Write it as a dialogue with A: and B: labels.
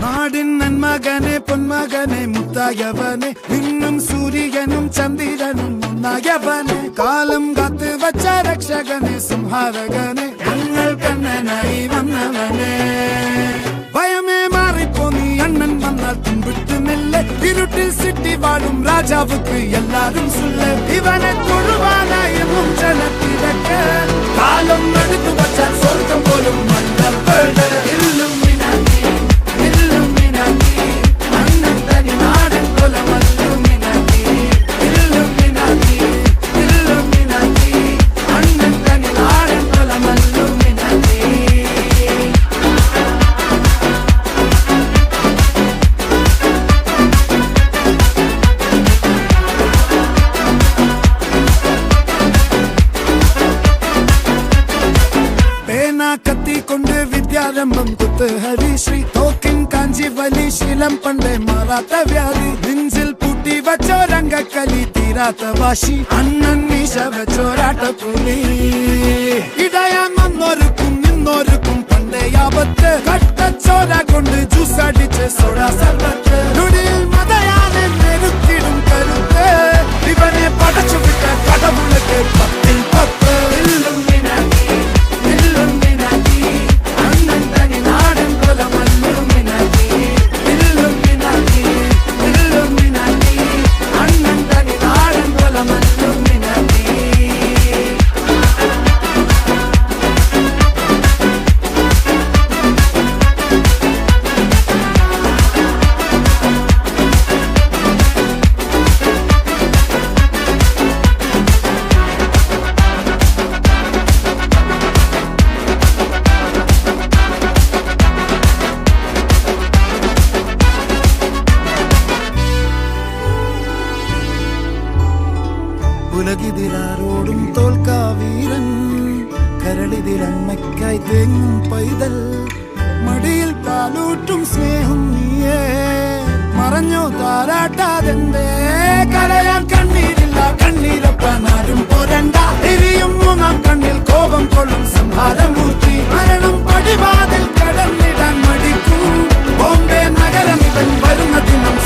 A: നാടിൻ നന്മകനെ പൊന്മകനെ മുത്തായവനെ നിന്നും സൂര്യനും ചന്ദ്രനും ഒന്നായവനെ കാലം കാത്ത് വച്ച രക്ഷകനെ സംഹാരകനെ ഞങ്ങൾ കണ്ണനായി വന്നവനെ ഭയമേ മാറിപ്പോ നീ അണ്ണൻ വന്നാൽ തുമ്പിട്ട് നെല്ല് ഇരുട്ടിൽ സിറ്റി വാഴും രാജാവുക്ക് എല്ലാരും സുല്ല ഇവനെ തൊഴുവാനായി ജനത്തിരക്ക് കാലം എടുത്തു വച്ചാൽ സ്വർഗം പോലും മണ്ണ കത്തിക്കൊണ്ട് വിദ്യാരംഭം കുത്ത് ഹരിശ്രീ തോക്കിൻ കാഞ്ചി വലി ശീലം പണ്ടേ മാറാത്ത വ്യാധി നെഞ്ചിൽ പൂട്ടി വച്ചോരംഗക്കലി തീരാത്ത വാശി അണ്ണൻ മീശ വെച്ചോരാട്ട പുലി ഇടയാൻ വന്നോർക്കും നിന്നോർക്കും പണ്ടേ ആപത്ത് കട്ടച്ചോര കൊണ്ട് ജ്യൂസ് അടിച്ച് സോഡ സർബത്ത് നുടിയിൽ മതയാനെ നെരുത്തിടും കരുത്ത് ഇവനെ പടച്ചു വിട്ട കടവുളക്ക് പത്തിൽ പത്ത് ഉലകിതിരാരോടും തോൽക്കാവീരൻ കരളിതിരമ്മയ്ക്കായി തേങ്ങും പൈതൽ മടിയിൽ പാലൂട്ടും സ്നേഹം നീയേ മറഞ്ഞോ താരാട്ടാതെന്തേ കരയാൻ കണ്ണീരില്ല കണ്ണീരൊപ്പാൻ ആരും പോരണ്ട എരിയും മൂന്നാം കണ്ണിൽ കോപം കൊള്ളും സംഹാരമൂർത്തി മരണം പടിവാതിൽ കടന്നിടാൻ മടിക്കും ബോംബെ നഗരം ഇവൻ വരുന്ന ദിനം